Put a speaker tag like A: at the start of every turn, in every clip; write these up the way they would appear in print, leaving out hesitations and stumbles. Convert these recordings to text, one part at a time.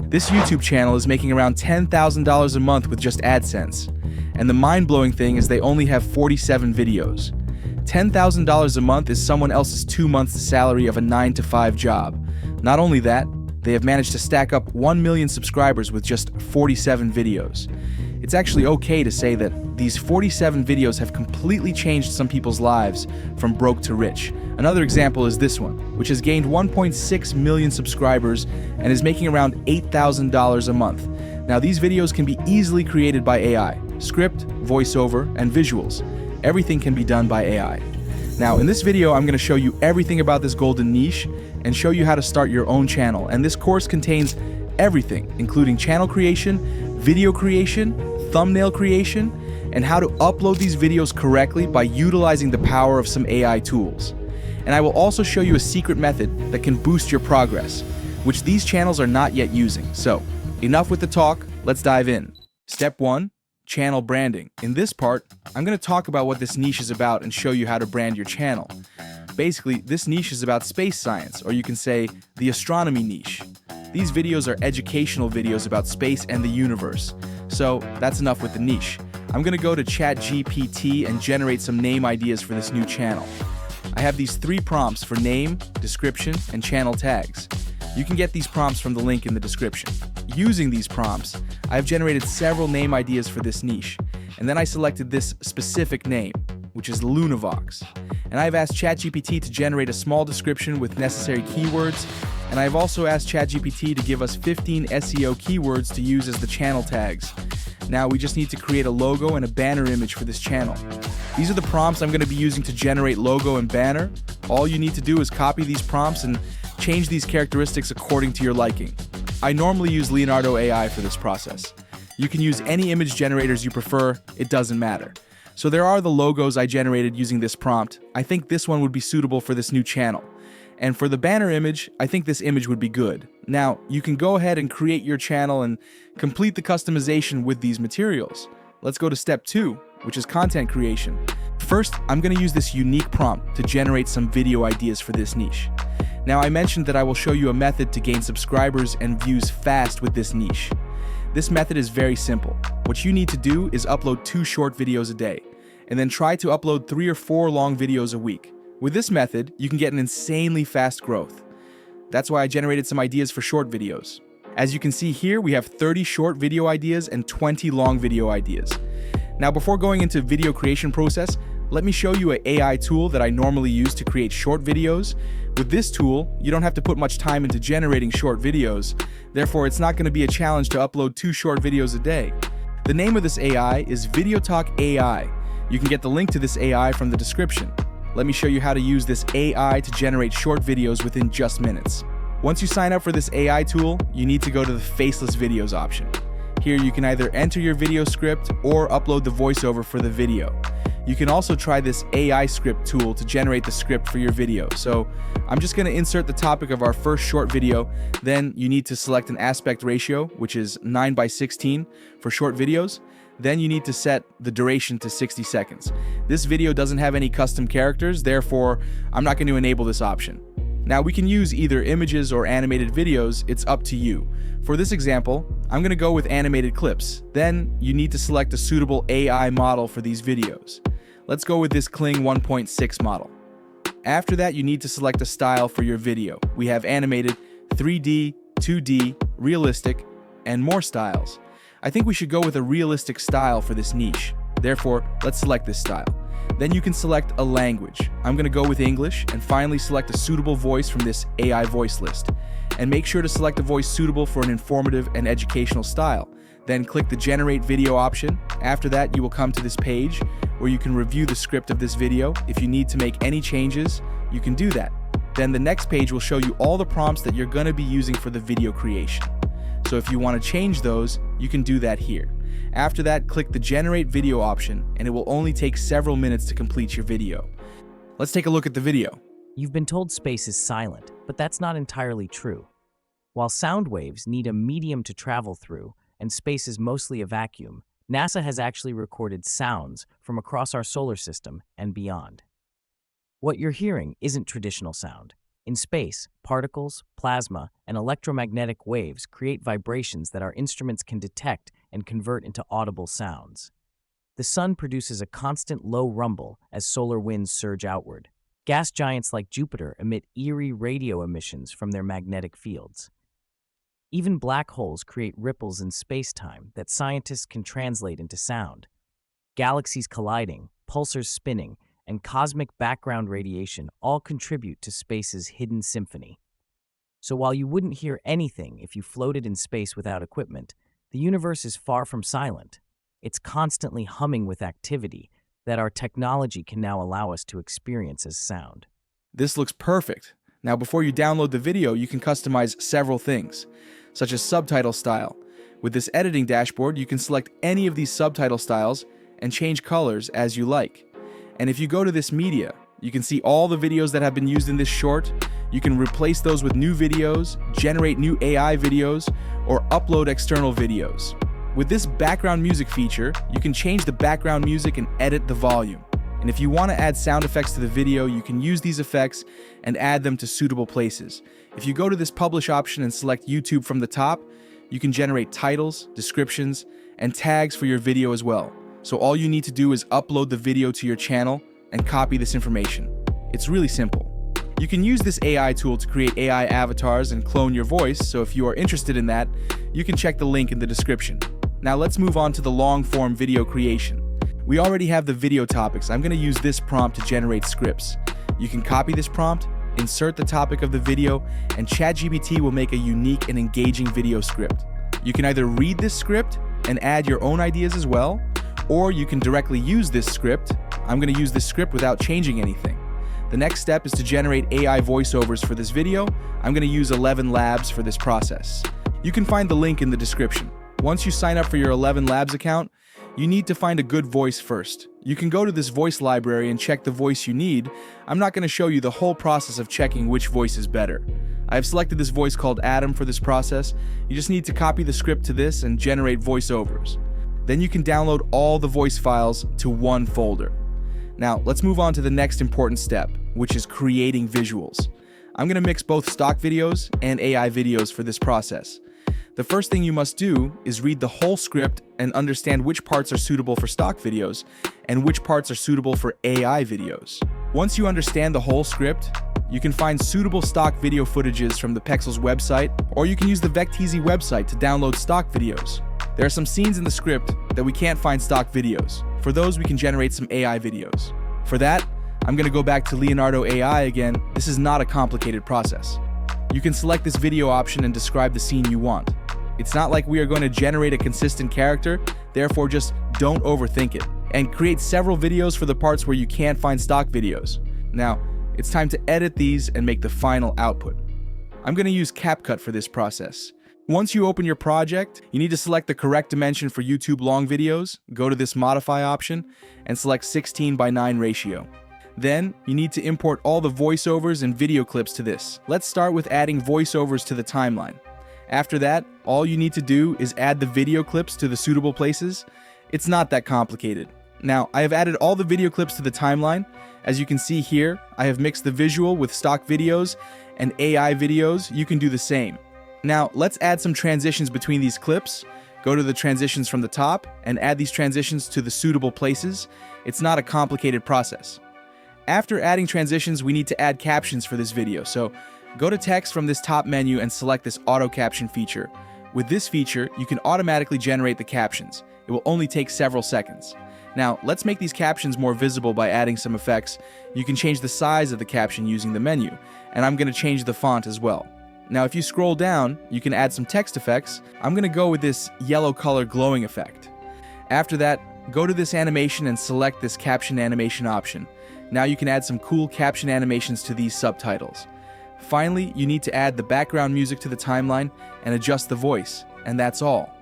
A: This YouTube channel is making around $10,000 a month with just AdSense. And the mind-blowing thing is they only have 47 videos. $10,000 a month is someone else's 2 months' salary of a 9-to-5 job. Not only that, they have managed to stack up 1 million subscribers with just 47 videos. It's actually okay to say that these 47 videos have completely changed some people's lives from broke to rich. Another example is this one, which has gained 1.6 million subscribers and is making around $8,000 a month. Now, these videos can be easily created by AI. Script, voiceover, and visuals. Everything can be done by AI. Now, in this video, I'm going to show you everything about this golden niche and show you how to start your own channel. And this course contains everything, including channel creation, video creation, thumbnail creation, and how to upload these videos correctly by utilizing the power of some AI tools. And I will also show you a secret method that can boost your progress, which these channels are not yet using. So, enough with the talk, let's dive in. Step 1. Channel branding. In this part, I'm going to talk about what this niche is about and show you how to brand your channel. Basically, this niche is about space science, or you can say the astronomy niche. These videos are educational videos about space and the universe. So that's enough with the niche. I'm going to go to ChatGPT and generate some name ideas for this new channel. I have these 3 prompts for name, description, and channel tags. You can get these prompts from the link in the description. Using these prompts, I've generated several name ideas for this niche, and then I selected this specific name, which is Lunavox. And I've asked ChatGPT to generate a small description with necessary keywords, and I've also asked ChatGPT to give us 15 SEO keywords to use as the channel tags. Now we just need to create a logo and a banner image for this channel. These are the prompts I'm going to be using to generate logo and banner. All you need to do is copy these prompts and change these characteristics according to your liking. I normally use Leonardo AI for this process. You can use any image generators you prefer, it doesn't matter. So there are the logos I generated using this prompt. I think this one would be suitable for this new channel. And for the banner image, I think this image would be good. Now, you can go ahead and create your channel and complete the customization with these materials. Let's go to step 2, which is content creation. First, I'm going to use this unique prompt to generate some video ideas for this niche. Now, I mentioned that I will show you a method to gain subscribers and views fast with this niche. This method is very simple. What you need to do is upload 2 short videos a day, and then try to upload 3 or 4 long videos a week. With this method, you can get an insanely fast growth. That's why I generated some ideas for short videos. As you can see here, we have 30 short video ideas and 20 long video ideas. Now, before going into video creation process, let me show you an AI tool that I normally use to create short videos. With this tool, you don't have to put much time into generating short videos. Therefore, it's not going to be a challenge to upload 2 short videos a day. The name of this AI is VideoTalk AI. You can get the link to this AI from the description. Let me show you how to use this AI to generate short videos within just minutes. Once you sign up for this AI tool, you need to go to the Faceless videos option. Here you can either enter your video script or upload the voiceover for the video. You can also try this AI script tool to generate the script for your video. So I'm just going to insert the topic of our first short video. Then you need to select an aspect ratio, which is 9:16 for short videos. Then you need to set the duration to 60 seconds. This video doesn't have any custom characters, therefore I'm not going to enable this option. Now we can use either images or animated videos, it's up to you. For this example, I'm going to go with animated clips. Then you need to select a suitable AI model for these videos. Let's go with this Kling 1.6 model. After that, you need to select a style for your video. We have animated, 3D, 2D, realistic, and more styles. I think we should go with a realistic style for this niche. Therefore, let's select this style. Then you can select a language. I'm going to go with English, and finally select a suitable voice from this AI voice list. And make sure to select a voice suitable for an informative and educational style. Then click the Generate Video option. After that, you will come to this page where you can review the script of this video. If you need to make any changes, you can do that. Then the next page will show you all the prompts that you're going to be using for the video creation. So if you want to change those, you can do that here. After that, click the Generate Video option, and it will only take several minutes to complete your video. Let's take a look at the video.
B: You've been told space is silent, but that's not entirely true. While sound waves need a medium to travel through, and space is mostly a vacuum, NASA has actually recorded sounds from across our solar system and beyond. What you're hearing isn't traditional sound. In space, particles, plasma, and electromagnetic waves create vibrations that our instruments can detect and convert into audible sounds. The sun produces a constant low rumble as solar winds surge outward. Gas giants like Jupiter emit eerie radio emissions from their magnetic fields. Even black holes create ripples in space-time that scientists can translate into sound. Galaxies colliding, pulsars spinning, and cosmic background radiation all contribute to space's hidden symphony. So while you wouldn't hear anything if you floated in space without equipment, the universe is far from silent. It's constantly humming with activity that our technology can now allow us to experience as sound.
A: This looks perfect. Now, before you download the video, you can customize several things, such as subtitle style. With this editing dashboard, you can select any of these subtitle styles and change colors as you like. And if you go to this media, you can see all the videos that have been used in this short. You can replace those with new videos, generate new AI videos, or upload external videos. With this background music feature, you can change the background music and edit the volume. And if you want to add sound effects to the video, you can use these effects and add them to suitable places. If you go to this publish option and select YouTube from the top, you can generate titles, descriptions, and tags for your video as well. So all you need to do is upload the video to your channel and copy this information. It's really simple. You can use this AI tool to create AI avatars and clone your voice, so if you are interested in that, you can check the link in the description. Now let's move on to the long-form video creation. We already have the video topics. I'm going to use this prompt to generate scripts. You can copy this prompt, insert the topic of the video, and ChatGPT will make a unique and engaging video script. You can either read this script and add your own ideas as well, or you can directly use this script. I'm going to use this script without changing anything. The next step is to generate AI voiceovers for this video. I'm going to use 11 Labs for this process. You can find the link in the description. Once you sign up for your 11 Labs account, you need to find a good voice first. You can go to this voice library and check the voice you need. I'm not going to show you the whole process of checking which voice is better. I have selected this voice called Adam for this process. You just need to copy the script to this and generate voiceovers. Then you can download all the voice files to one folder. Now, let's move on to the next important step, which is creating visuals. I'm going to mix both stock videos and AI videos for this process. The first thing you must do is read the whole script and understand which parts are suitable for stock videos and which parts are suitable for AI videos. Once you understand the whole script, you can find suitable stock video footages from the Pexels website, or you can use the Vecteezy website to download stock videos. There are some scenes in the script that we can't find stock videos. For those, we can generate some AI videos. For that, I'm going to go back to Leonardo AI again. This is not a complicated process. You can select this video option and describe the scene you want. It's not like we are going to generate a consistent character, therefore just don't overthink it. And create several videos for the parts where you can't find stock videos. Now, it's time to edit these and make the final output. I'm going to use CapCut for this process. Once you open your project, you need to select the correct dimension for YouTube long videos, go to this modify option, and select 16:9 ratio. Then, you need to import all the voiceovers and video clips to this. Let's start with adding voiceovers to the timeline. After that, all you need to do is add the video clips to the suitable places. It's not that complicated. Now, I have added all the video clips to the timeline. As you can see here, I have mixed the visual with stock videos and AI videos. You can do the same. Now, let's add some transitions between these clips. Go to the transitions from the top and add these transitions to the suitable places. It's not a complicated process. After adding transitions, we need to add captions for this video. So go to text from this top menu and select this auto caption feature. With this feature, you can automatically generate the captions. It will only take several seconds. Now, let's make these captions more visible by adding some effects. You can change the size of the caption using the menu, and I'm going to change the font as well. Now, if you scroll down, you can add some text effects. I'm going to go with this yellow color glowing effect. After that, go to this animation and select this caption animation option. Now you can add some cool caption animations to these subtitles. Finally, you need to add the background music to the timeline and adjust the voice, and that's all.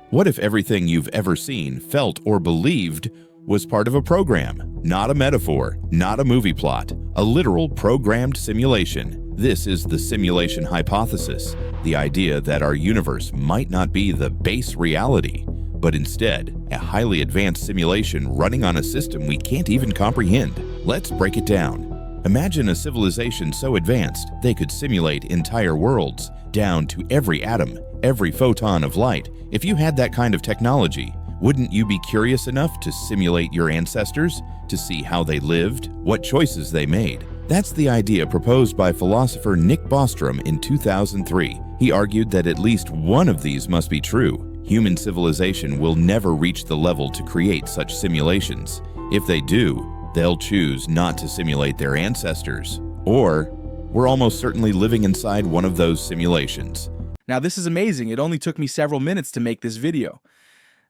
C: What if everything you've ever seen, felt, or believed was part of a program, not a metaphor, not a movie plot, a literal programmed simulation? This is the simulation hypothesis, the idea that our universe might not be the base reality, but instead a highly advanced simulation running on a system we can't even comprehend. Let's break it down. Imagine a civilization so advanced they could simulate entire worlds, down to every atom, every photon of light. If you had that kind of technology, wouldn't you be curious enough to simulate your ancestors, to see how they lived, what choices they made? That's the idea proposed by philosopher Nick Bostrom in 2003. He argued that at least one of these must be true. Human civilization will never reach the level to create such simulations. If they do, they'll choose not to simulate their ancestors. Or, we're almost certainly living inside one of those simulations.
A: Now this is amazing. It only took me several minutes to make this video.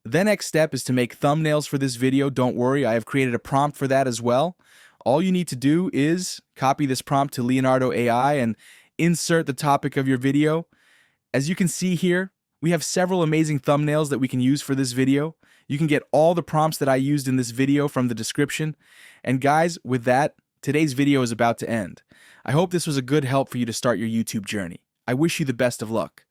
A: The next step is to make thumbnails for this video. Don't worry, I have created a prompt for that as well. All you need to do is copy this prompt to Leonardo AI and insert the topic of your video. As you can see here, we have several amazing thumbnails that we can use for this video. You can get all the prompts that I used in this video from the description. And guys, with that, today's video is about to end. I hope this was a good help for you to start your YouTube journey. I wish you the best of luck.